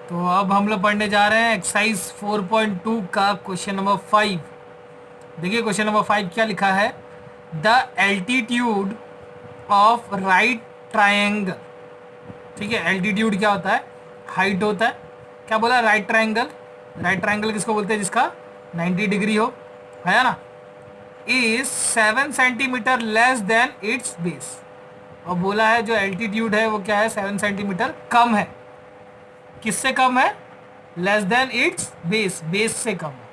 तो अब हम लोग पढ़ने जा रहे हैं एक्सरसाइज 4.2 का क्वेश्चन नंबर 5। देखिए क्वेश्चन नंबर 5 क्या लिखा है। The altitude of right triangle. ठीक है, एल्टीट्यूड क्या होता है? हाइट होता है। क्या बोला? Right triangle. राइट ट्रायंगल किसको बोलते हैं? जिसका 90 डिग्री हो, है ना। Is 7 centimetre less than its base. और बोला है जो एल्टीट्यूड है वो क्या है? 7 सेंटीमीटर कम है। किससे कम है? Less than its base, base से कम है।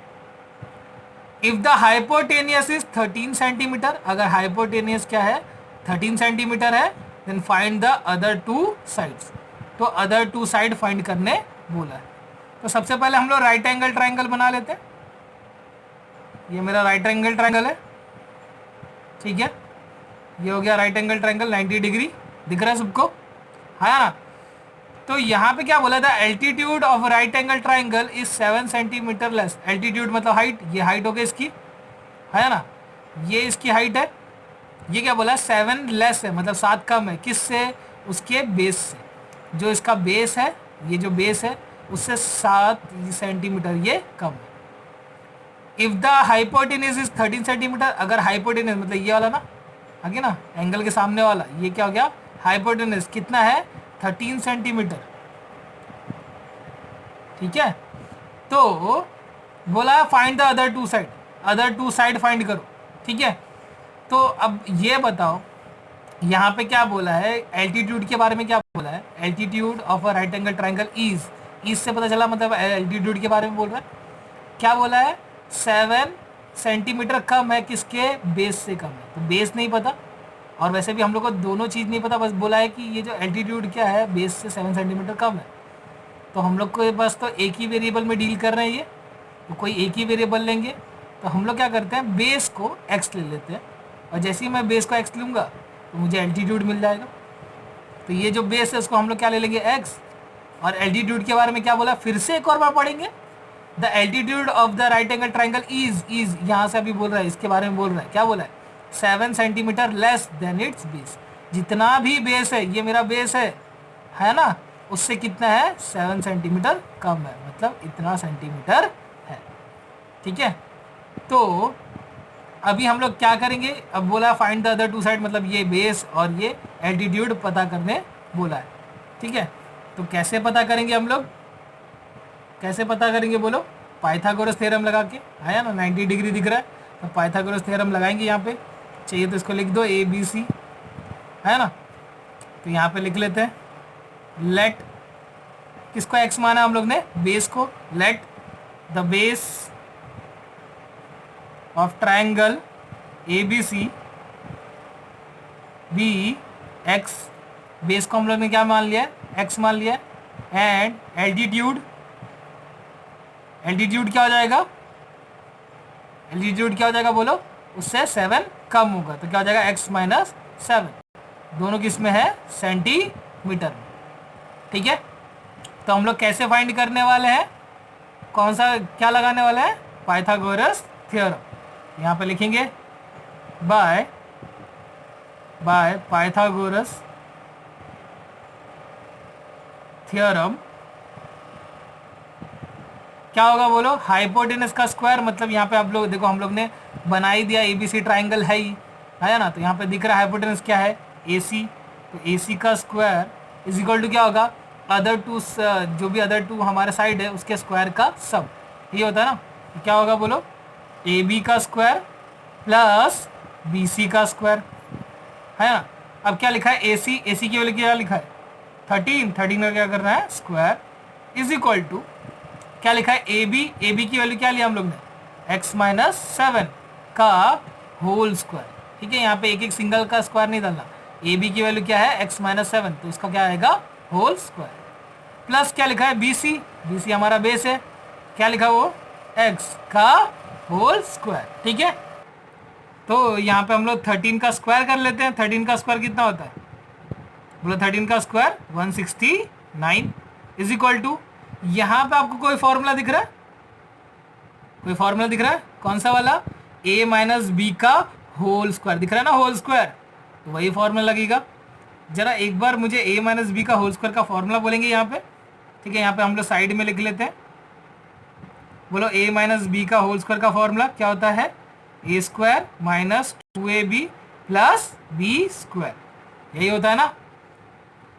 If the hypotenuse is 13 centimetre, अगर हाइपोटेनियस क्या है? 13 सेंटीमीटर है, then find the other two sides. तो अदर टू साइड फाइंड करने बोला है। तो सबसे पहले हम लोग राइट एंगल ट्राइंगल बना लेते हैं। ये मेरा राइट एंगल ट्राइंगल है, ठीक है। ये हो गया राइट एंगल ट्राइंगल, 90 डिग्री। दिख रहा है सबको? है ना। तो यहाँ पे क्या बोला था? Altitude of right angle triangle is 7 centimetre less. Altitude मतलब हाइट, ये हाइट हो गई इसकी, है ना। ये इसकी हाइट है। ये क्या बोला? 7 लेस है, मतलब 7 कम है। किससे? उसके बेस से। जो इसका बेस है, ये जो बेस है उससे 7 सेंटीमीटर ये कम है। If the hypotenuse is 13 centimetre, अगर हाइपोटेन्यूज मतलब ये वाला ना, आगे ना एंगल के सामने वाला, ये क्या हो गया? हाइपोटेन्यूज कितना है? 13 सेंटीमीटर, ठीक है। तो बोला find the other two side, other two side find करो, ठीक है। तो अब ये बताओ यहाँ पे क्या बोला है? एल्टीट्यूड के बारे में क्या बोला है? Altitude of a right angle triangle is से पता चला, मतलब एल्टीट्यूड के बारे में बोल रहा है। क्या बोला है? 7 सेंटीमीटर कम है, किसके? बेस से कम है। तो बेस नहीं पता, और वैसे भी हम लोग को दोनों चीज़ नहीं पता, बस बोला है कि ये जो एल्टीट्यूड क्या है, बेस से 7 सेंटीमीटर कम है। तो हम लोग को बस तो एक ही वेरिएबल में डील कर रहे हैं ये, तो कोई एक ही वेरिएबल लेंगे। तो हम लोग क्या करते हैं? बेस को एक्स ले लेते हैं, और जैसे ही मैं बेस को एक्स लूँगा तो मुझे एल्टीट्यूड मिल जाएगा। तो ये जो बेस है उसको हम लोग क्या ले लेंगे? एक्स। और एल्टीट्यूड के बारे में क्या बोला? फिर से एक और बार पढ़ेंगे। The altitude of the right angle triangle is यहाँ से अभी बोल रहा है, इसके बारे में बोल रहा है। क्या बोला है? 7 centimetre less than its base. जितना भी बेस है, ये मेरा बेस है ना, उससे कितना है? 7 सेंटीमीटर कम है, मतलब इतना सेंटीमीटर है, ठीक है। तो अभी हम लोग क्या करेंगे? अब बोला find the other two side, मतलब ये बेस और ये एल्टीट्यूड पता करने बोला है, ठीक है। तो कैसे पता करेंगे हम लोग? कैसे पता करेंगे बोलो? पाइथागोरस थ्योरम लगा के, आया ना। 90 डिग्री दिख रहा है, तो पाइथागोरस थ्योरम लगाएंगे यहाँ पे। चाहिए तो इसको लिख दो ABC, है ना। तो यहाँ पे लिख लेते हैं। लेट, किसको एक्स माना हम लोग ने? बेस को। Let the base of triangle ABC B X. Base को हम लोग ने क्या मान लिया? एक्स मान लिया। एंड एल्टीट्यूड, एल्टीट्यूड क्या हो जाएगा? एल्टीट्यूड क्या हो जाएगा बोलो? उससे 7 कम होगा, तो क्या हो जाएगा? x minus 7। दोनों किस में है? सेंटीमीटर में, ठीक है। तो हम लोग कैसे फाइंड करने वाले हैं? कौन सा क्या लगाने वाले हैं? Pythagoras theorem. यहाँ पे लिखेंगे बाय पाइथागोरस थ्योरम। क्या होगा बोलो? हाइपोटेनस का स्क्वायर, मतलब यहाँ पे आप लोग देखो, हम लोग ने बना ही दिया। ABC ट्राइंगल है ही, है ना। तो यहाँ पे दिख रहा है हाइपोटेनस क्या है? AC। तो AC का स्क्वायर इज इक्वल टू क्या होगा? अदर टू, जो भी अदर टू हमारे साइड है उसके स्क्वायर का सब, ये होता है ना। तो क्या होगा बोलो? AB का स्क्वायर प्लस BC का स्क्वायर, है ना। अब क्या लिखा है? AC की वैल्यू क्या लिखा है? 13 का क्या करना है? स्क्वायर इज इक्वल टू क्या लिखा है? AB की वैल्यू क्या लिया हम लोग ने? x माइनस 7 का होल स्क्वायर, ठीक है। यहाँ पे एक एक सिंगल का स्क्वायर नहीं डालना। AB की वैल्यू क्या है? x माइनस 7, तो उसका क्या आएगा? Whole square. प्लस क्या लिखा है? BC हमारा बेस है। क्या लिखा वो? x का होल स्क्वायर, ठीक है। तो यहाँ पे हम लोग 13 का स्क्वायर कर लेते हैं। 13 का स्क्वायर कितना होता है बोलो? 13 का स्क्वायर 169 इज इक्वल टू, यहाँ पे आपको कोई फॉर्मूला दिख रहा है? कोई फॉर्मूला दिख रहा है? कौन सा वाला? A माइनस बी का होल स्क्वायर दिख रहा है ना, होल स्क्वायर। तो वही फॉर्मूला लगेगा। जरा एक बार मुझे A माइनस बी का होल स्क्वायर का फॉर्मूला बोलेंगे यहाँ पे, ठीक है, यहाँ पे हम लोग साइड में लिख लेते हैं। बोलो a माइनस बी का होल स्क्वायर का फॉर्मूला क्या होता है, A square minus 2ab plus B square, यही होता है ना।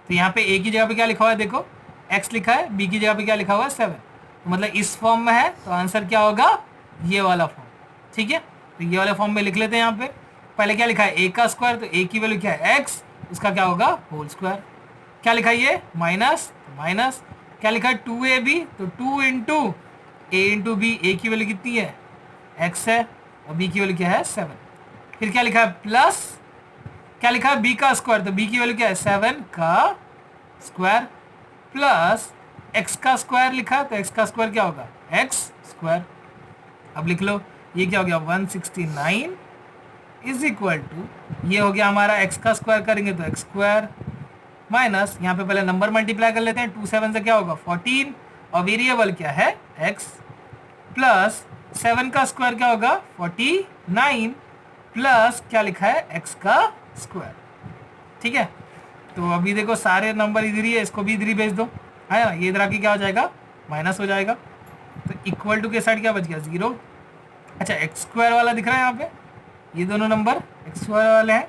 तो यहाँ पे a की जगह पे क्या लिखा हुआ है, देखो x लिखा है, b की जगह पे क्या लिखा हुआ है 7, तो मतलब इस फॉर्म में है, तो आंसर क्या होगा, ये वाला फॉर्म। ठीक है, तो ये वाले फॉर्म में लिख लेते हैं। यहाँ पे पहले क्या लिखा है, a का स्क्वायर, तो a की वैल्यू क्या है x, उसका क्या होगा होल स्क्वायर। क्या लिखा है ये माइनस, माइनस क्या लिखा है 2ab, तो 2 इंटू a इंटू बी, ए की वैल्यू कितनी है x है और b की वैल्यू क्या है 7। फिर क्या लिखा है प्लस, क्या लिखा है b का स्क्वायर, तो b की वैल्यू क्या है 7 का स्क्वायर प्लस x का स्क्वायर लिखा है, तो x का स्क्वायर क्या होगा x स्क्वायर। अब लिख लो ये क्या हो गया 169 इज इक्वल टू, ये हो गया हमारा x का स्क्वायर करेंगे तो x स्क्वायर माइनस, यहाँ पे पहले नंबर मल्टीप्लाई कर लेते हैं, 2 7 से क्या होगा 14 और वेरिएबल क्या है x, प्लस 7 का स्क्वायर क्या होगा 49 प्लस क्या लिखा है x का स्क्वायर। ठीक है, तो अभी देखो सारे नंबर इधर ही है, इसको भी इधर ही भेज दो, है ना, ये इधर आके क्या हो जाएगा माइनस हो जाएगा, तो इक्वल टू के साइड क्या बच गया 0। अच्छा एक्स स्क्वायर वाला दिख रहा है यहाँ पे, ये दोनों नंबर एक्स स्क्वायर वाले हैं,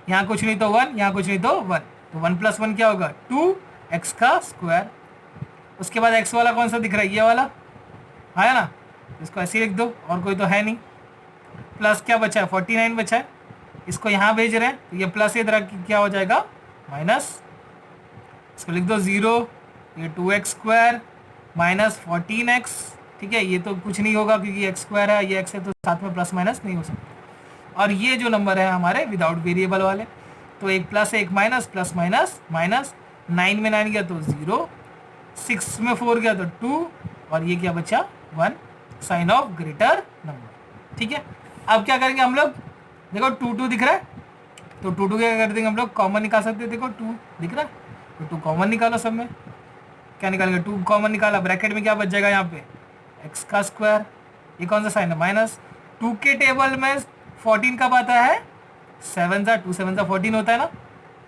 यहाँ कुछ नहीं तो 1, यहाँ कुछ नहीं तो 1, तो 1 प्लस 1 क्या होगा 2x का स्क्वायर। उसके बाद x वाला कौन सा दिख रहा है, ये वाला है ना, इसको ऐसे लिख दो, और कोई तो है नहीं। प्लस क्या बचा है 49 बचा है, इसको यहाँ भेज रहे हैं, तो ये प्लस इधर क्या हो जाएगा माइनस, इसको लिख दो 0, ये 2x स्क्वायर माइनस 14x। ठीक है, ये तो कुछ नहीं होगा क्योंकि x स्क्वायर है, ये x है, तो साथ में प्लस माइनस नहीं हो सकता। और ये जो नंबर है हमारे विदाउट वेरिएबल वाले, तो एक प्लस एक माइनस, प्लस माइनस माइनस, 9 में 9 गया तो 0, 6 में 4 गया तो 2, और ये क्या बचा 1, साइन ऑफ ग्रेटर नंबर। ठीक है, अब क्या करेंगे हम लोग, देखो 2 दिख रहा है, तो 2 क्या कर देंगे हम लोग, कॉमन निकाल सकते हैं, देखो 2 दिख रहा है, तो 2 कॉमन निकालो सब में, क्या निकालेंगे 2 कॉमन निकाला, ब्रैकेट में क्या बच जाएगा यहाँ पे x का स्क्वायर, ये कौन सा साइन है माइनस, 2 के टेबल में 14 कब आता है 7 2 7 14 होता है ना,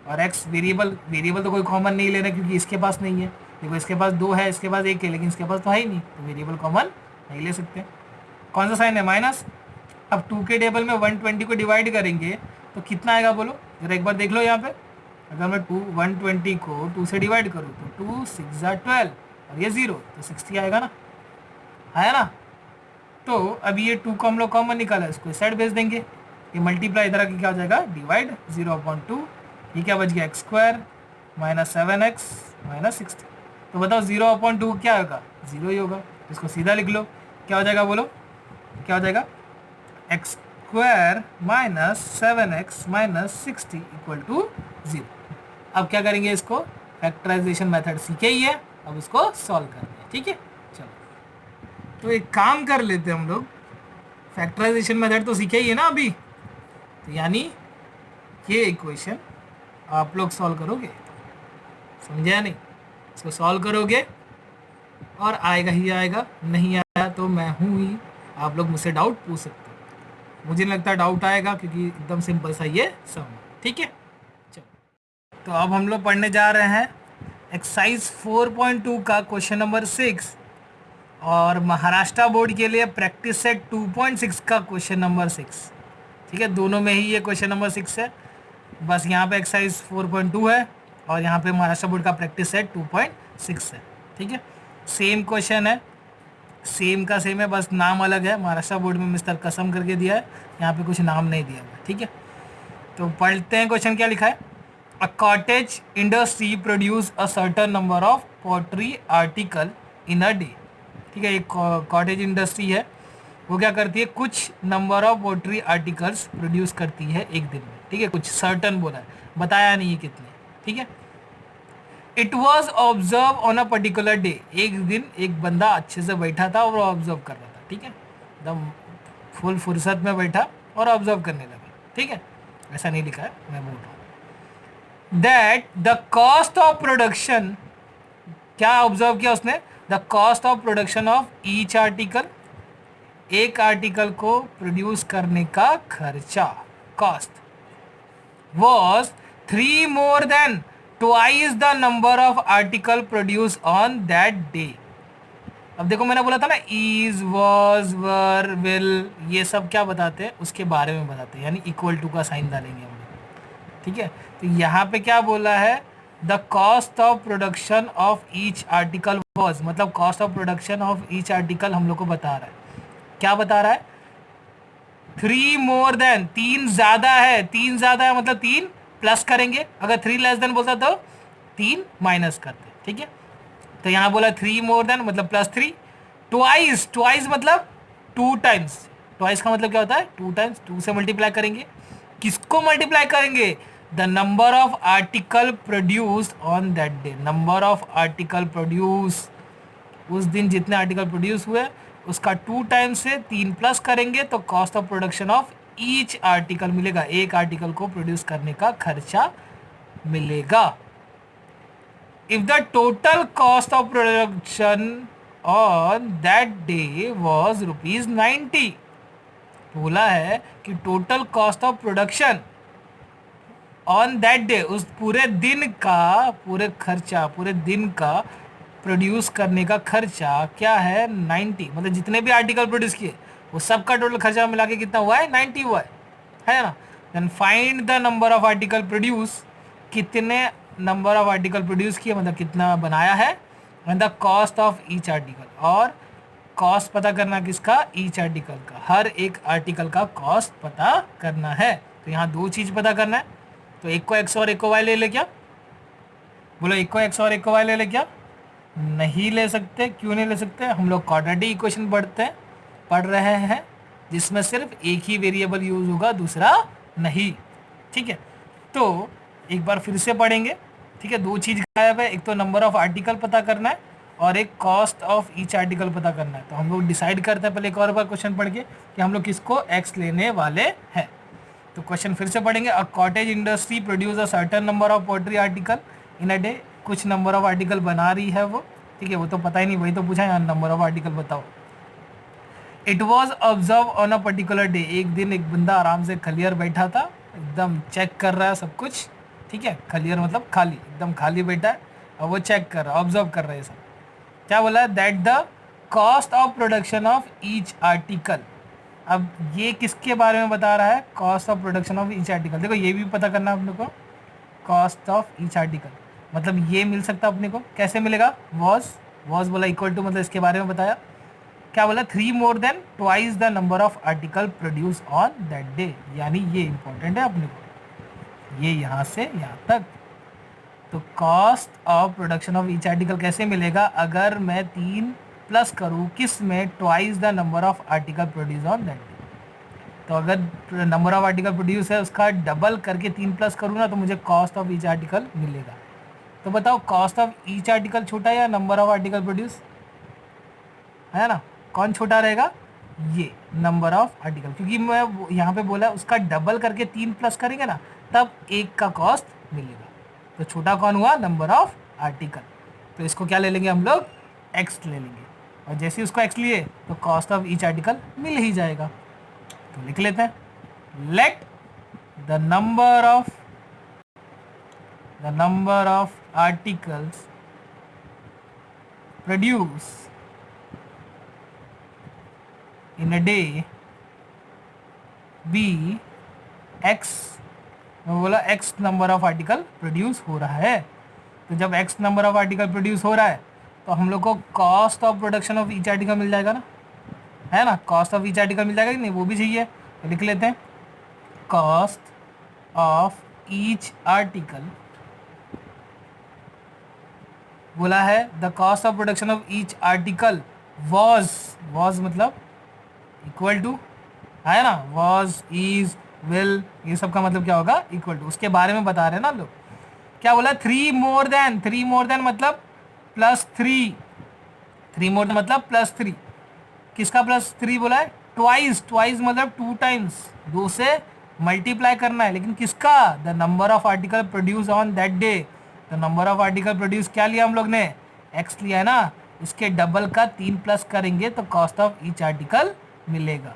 और x वेरिएबल तो कोई कॉमन नहीं ले रहा क्योंकि इसके पास नहीं है, देखो इसके पास 2 है, इसके पास 1 है, लेकिन इसके पास तो है ही नहीं, तो वेरिएबल कॉमन नहीं ले सकते। कौन सा साइन है माइनस। अब 2 के टेबल में 120 को डिवाइड करेंगे तो कितना आएगा बोलो जरा एक बार देख लो यहाँ पे, अगर मैं 120 को 2 से डिवाइड करूँ तो 2 6 12 और ये 0, तो 60 आएगा ना, आया ना। तो अब ये 2 को हम लोग कॉमन निकाला, इसको इस साइड भेज देंगे, ये मल्टीप्लाई इधर आके क्या हो जाएगा डिवाइड 0/2, ये क्या बच गया x square minus 7x minus 60। तो बताओ 0/2 क्या होगा 0 ही होगा, इसको सीधा लिख लो, क्या हो जाएगा बोलो, क्या हो जाएगा X square minus 7x minus 60 equal to 0। अब क्या करेंगे, इसको फैक्टराइजेशन मेथड सीखे ही है, अब इसको सॉल्व करते हैं। ठीक है, चलो तो एक काम कर लेते हैं हम लोग, फैक्टराइजेशन मेथड तो सीखे ही है ना अभी, तो यानी ये इक्वेशन आप लोग सॉल्व करोगे, समझे या नहीं, इसको सॉल्व करोगे और आएगा ही आएगा, नहीं आया तो मैं हूँ ही, आप लोग मुझसे डाउट पूछ सकते हो, मुझे नहीं लगता डाउट आएगा क्योंकि एकदम सिंपल सा ये सम। ठीक है, चलो तो अब हम लोग पढ़ने जा रहे हैं एक्सरसाइज 4.2 का क्वेश्चन नंबर 6 और महाराष्ट्र बोर्ड के लिए प्रैक्टिस सेट 2.6 का क्वेश्चन नंबर 6। ठीक है, दोनों में ही ये क्वेश्चन नंबर 6 है, बस यहाँ पे एक्सरसाइज 4.2 है और यहाँ पे महाराष्ट्र बोर्ड का प्रैक्टिस सेट 2.6 है। ठीक है, सेम क्वेश्चन है, सेम का सेम है, बस नाम अलग है, महाराष्ट्र बोर्ड में मिस्टर कसम करके दिया है, यहाँ पे कुछ नाम नहीं दिया हुआ। ठीक है, तो पढ़ते हैं क्वेश्चन क्या लिखा है। A cottage industry produce a certain number of pottery article in a day. ठीक है, एक कॉटेज इंडस्ट्री है, वो क्या करती है, कुछ number of pottery articles produce करती है एक दिन में। ठीक है, कुछ सर्टन बोला है, बताया नहीं है कितने। ठीक है, it was observe on a particular day, एक दिन एक बंदा अच्छे से बैठा था और ऑब्जर्व कर रहा था। ठीक है, एकदम फुल फुर्सत में बैठा और ऑब्जर्व करने लगा। ठीक है, ऐसा नहीं लिखा है, मैं बोल रहा हूँ that the cost of production, क्या ऑब्जर्व किया उसने, the cost of production of each article, एक आर्टिकल को प्रोड्यूस करने का खर्चा, cost, was 3 more than twice the number of article produce on that day. अब देखो मैंने बोला था ना इज, वॉज, वर, विल, ये सब क्या बताते हैं, उसके बारे में बताते हैं, यानी इक्वल टू का साइन डालेंगे हम लोग। ठीक है, तो यहाँ पे क्या बोला है, the cost of production of each article was, मतलब cost of production of each article हम लोग को बता रहा है। क्या बता रहा है, 3 मोर देन, 3 ज़्यादा है, 3 ज़्यादा है मतलब 3 प्लस करेंगे, अगर 3 लेस देन बोलता तो 3 माइनस करते। ठीक है, तो यहाँ बोला 3 मोर देन मतलब +3। ट्वाइस, ट्वाइस मतलब 2 टाइम्स, ट्वाइस का मतलब क्या होता है 2 टाइम्स, 2 से मल्टीप्लाई करेंगे, किसको मल्टीप्लाई करेंगे, the number of article produced on that day, number of article produce, उस दिन जितने आर्टिकल प्रोड्यूस हुए उसका 2 टाइम्स से 3 प्लस करेंगे तो cost of production of each article मिलेगा, एक आर्टिकल को प्रोड्यूस करने का खर्चा मिलेगा। If the total cost of production on that day was ₹90, बोला है कि total cost of production on that day, उस पूरे दिन का, पूरे खर्चा, पूरे दिन का प्रोड्यूस करने का खर्चा क्या है 90, मतलब जितने भी आर्टिकल प्रोड्यूस किए वो सबका टोटल खर्चा मिला के कितना हुआ है 90 हुआ है ना। Then find the number of article produce, कितने नंबर ऑफ आर्टिकल प्रोड्यूस किए मतलब कितना बनाया है, and the cost of each article, और कॉस्ट पता करना किसका, ईच आर्टिकल का, हर एक आर्टिकल का कॉस्ट पता करना है। तो यहाँ 2 चीज़ पता करना है, तो एक को एक्स और एक को वाई ले ले क्या, बोलो एक को एक्स और एक को वाई ले ले क्या, नहीं ले सकते। क्यों नहीं ले सकते, हम लोग क्वाड्रेटिक इक्वेशन पढ़ रहे हैं जिसमें सिर्फ एक ही वेरिएबल यूज होगा, दूसरा नहीं। ठीक है, तो एक बार फिर से पढ़ेंगे। ठीक है, 2 चीज़ गायब है, एक तो नंबर ऑफ आर्टिकल पता करना है और एक कॉस्ट ऑफ ईच आर्टिकल पता करना है। तो हम लोग डिसाइड करते हैं पहले एक और बार क्वेश्चन पढ़ के कि हम लोग किसको एक्स लेने वाले हैं। तो क्वेश्चन फिर से पढ़ेंगे। A cottage industry produce a certain number of poultry article in a day, कुछ नंबर ऑफ आर्टिकल बना रही है वो। ठीक है, वो तो पता ही नहीं, वही तो पूछा है, नंबर ऑफ आर्टिकल बताओ। It was observe on a particular day, एक दिन एक बंदा आराम से खलियर बैठा था, एकदम चेक कर रहा है सब कुछ। ठीक है, खलियर मतलब खाली, एकदम खाली बैठा है और वो चेक कर रहा है, ऑब्जर्व कर रहा है सब। क्या बोला है, that the cost of production of each article. अब ये किसके बारे में बता रहा है, cost of production of each article. देखो ये भी पता करना है अपने को, कॉस्ट ऑफ ईच आर्टिकल मतलब ये मिल सकता है अपने को, कैसे मिलेगा, वॉज बोला इक्वल टू, मतलब इसके बारे में बताया। क्या बोला, 3 more than twice the number of article produce on that day, यानी ये इंपॉर्टेंट है अपने को, ये यहाँ से यहाँ तक। तो cost of production of each article कैसे मिलेगा, अगर मैं 3 प्लस करूँ किस में, twice the number of article produce on that day. तो अगर नंबर ऑफ आर्टिकल प्रोड्यूस है उसका डबल करके 3 प्लस करूँ ना तो मुझे कॉस्ट ऑफ ईच आर्टिकल मिलेगा। तो बताओ कॉस्ट ऑफ ईच आर्टिकल छोटा या नंबर ऑफ आर्टिकल प्रोड्यूस, है ना, कौन छोटा रहेगा, ये नंबर ऑफ आर्टिकल, क्योंकि मैं यहाँ पे बोला उसका डबल करके 3 प्लस करेंगे ना तब एक का कॉस्ट मिलेगा। तो छोटा कौन हुआ, नंबर ऑफ आर्टिकल। तो इसको क्या ले लेंगे हम लोग, एक्स ले लेंगे, और जैसे ही उसको एक्स लिए तो कॉस्ट ऑफ ईच आर्टिकल मिल ही जाएगा। तो लिख लेते हैं, let the number of articles produce in a day be X, मैं बोला X number of article produce हो रहा है। तो जब X number of article produce हो रहा है तो हम लोग को cost of production of each article मिल जाएगा ना, है ना, कॉस्ट ऑफ ईच आर्टिकल मिल जाएगा कि नहीं, वो भी चाहिए। तो लिख लेते हैं, कॉस्ट ऑफ ईच आर्टिकल, बोला है the cost of production of each article was मतलब इक्वल टू, है ना, वॉज, इज, विल, ये सब का मतलब क्या होगा, इक्वल टू, उसके बारे में बता रहे हैं ना लोग। क्या बोला, 3 मोर देन मतलब +3, 3 मोर देन मतलब +3, किसका +3 बोला है, ट्वाइस मतलब 2 टाइम्स, 2 से मल्टीप्लाई करना है, लेकिन किसका, the number of article produce on that day. तो नंबर ऑफ आर्टिकल प्रोड्यूस क्या लिया हम लोग ने, एक्स लिया है ना, इसके डबल का 3 प्लस करेंगे तो कॉस्ट ऑफ ईच आर्टिकल मिलेगा।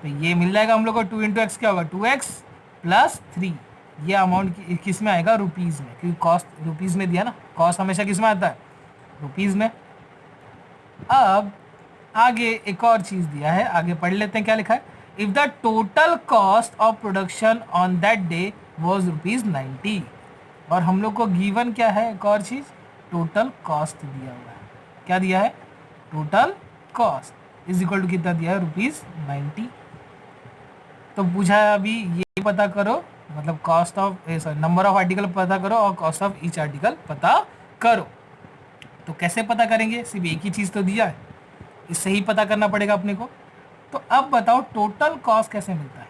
तो ये मिल जाएगा हम लोग को, 2 × x क्या होगा, 2x + 3, ये अमाउंट किस में आएगा, रुपीज़ में, क्योंकि कॉस्ट रुपीज़ में दिया ना, कॉस्ट हमेशा किस में आता है, रुपीज़ में। अब आगे एक और चीज़ दिया है, आगे पढ़ लेते हैं क्या लिखा है। If the total cost of production on that day was ₹90, और हम लोग को गिवन क्या है, एक और चीज़, टोटल कॉस्ट दिया हुआ है। क्या दिया है, total cost is equal to कितना दिया है, ₹90। तो पूछा है अभी ये पता करो, मतलब cost of sorry number of article पता करो और कॉस्ट ऑफ ईच आर्टिकल पता करो। तो कैसे पता करेंगे, सिर्फ एक ही चीज़ तो दिया है, इससे ही पता करना पड़ेगा अपने को। तो अब बताओ टोटल कॉस्ट कैसे मिलता है,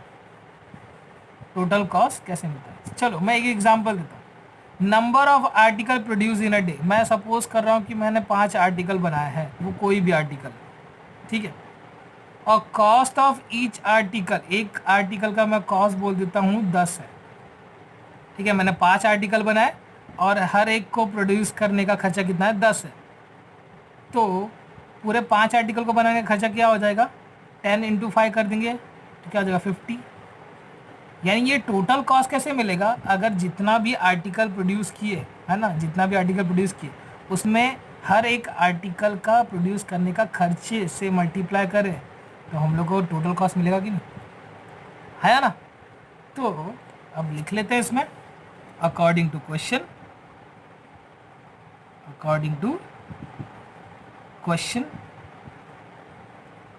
टोटल कॉस्ट कैसे मिलता है। चलो मैं एक एग्जांपल देता हूँ। Number of article produce in a day, मैं सपोज कर रहा हूँ कि मैंने 5 आर्टिकल बनाए हैं, वो कोई भी आर्टिकल, ठीक है, और कॉस्ट ऑफ ईच आर्टिकल, एक आर्टिकल का मैं कॉस्ट बोल देता हूँ 10 है, ठीक है। मैंने 5 आर्टिकल बनाए और हर एक को प्रोड्यूस करने का खर्चा कितना है, 10 है। तो पूरे 5 आर्टिकल को बनाने का खर्चा क्या हो जाएगा, 10 × 5 कर देंगे तो क्या हो जाएगा, 50। यानी ये टोटल कॉस्ट कैसे मिलेगा, अगर जितना भी आर्टिकल प्रोड्यूस किए है ना, जितना भी आर्टिकल प्रोड्यूस किए उसमें हर एक आर्टिकल का प्रोड्यूस करने का खर्चे से मल्टीप्लाई करें तो हम लोग को टोटल कॉस्ट मिलेगा कि नहीं, है ना। तो अब लिख लेते हैं इसमें, according to question, according to question,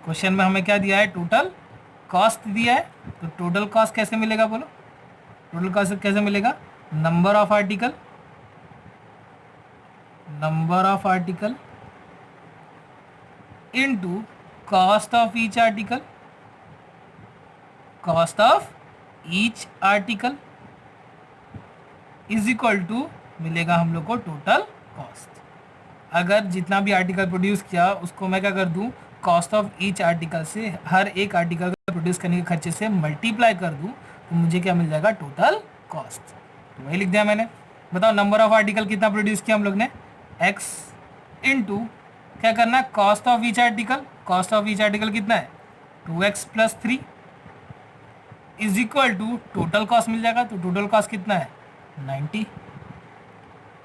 question में हमें क्या दिया है, टोटल कॉस्ट दिया है। तो टोटल कॉस्ट कैसे मिलेगा बोलो, टोटल कॉस्ट कैसे मिलेगा, number of article, number of article into cost of each article, cost of each article is equal to मिलेगा हम लोग को टोटल कॉस्ट। अगर जितना भी आर्टिकल प्रोड्यूस किया उसको मैं क्या कर दूं, कॉस्ट ऑफ ईच आर्टिकल से हर एक आर्टिकल का प्रोड्यूस करने के खर्चे से मल्टीप्लाई कर दूं तो मुझे क्या मिल जाएगा, टोटल कॉस्ट। तो वही लिख दिया मैंने। बताओ नंबर ऑफ आर्टिकल कितना प्रोड्यूस किया हम लोग ने, x इनटू क्या करना है, cost of each article, cost of each article कितना है 2x + 3 is equal to total cost मिल जाएगा। तो टोटल कॉस्ट कितना है 90।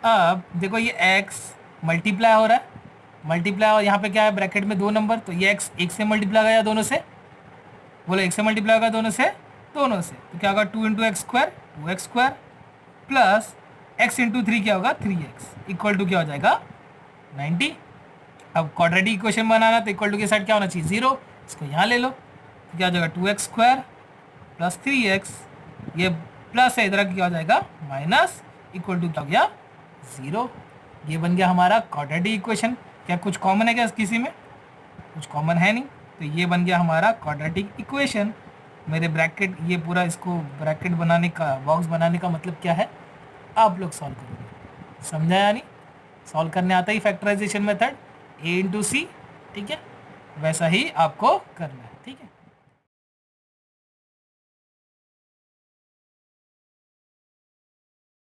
अब देखो ये x मल्टीप्लाई हो रहा है, मल्टीप्लाई, और यहाँ पे क्या है ब्रैकेट में 2 नंबर, तो ये x एक से मल्टीप्लाई गया दोनों से, बोलो एक से मल्टीप्लाई होगा दोनों से, दोनों से, तो क्या होगा 2 × x² 2x² प्लस x × 3 क्या होगा 3x इक्वल टू क्या हो जाएगा 90। अब क्वाड्रेटिक इक्वेशन बनाना तो इक्वल टू के साइड क्या होना चाहिए 0, इसको यहाँ ले लो तो क्या हो जाएगा 2x² प्लस 3x, ये प्लस है इधर क्या हो जाएगा माइनस, इक्वल टू क्या हो गया 0। ये बन गया हमारा क्वाड्रेटिक इक्वेशन। क्या कुछ कॉमन है क्या किसी में, कुछ कॉमन है नहीं, तो ये बन गया हमारा क्वाड्रेटिक इक्वेशन। मेरे ब्रैकेट ये पूरा इसको ब्रैकेट बनाने का, बॉक्स बनाने का मतलब क्या है, आप लोग सॉल्व करोगे, समझा या नहीं। सॉल्व करने आता ही फैक्टराइजेशन मेथड a × c, ठीक है, वैसा ही आपको करना है, ठीक है।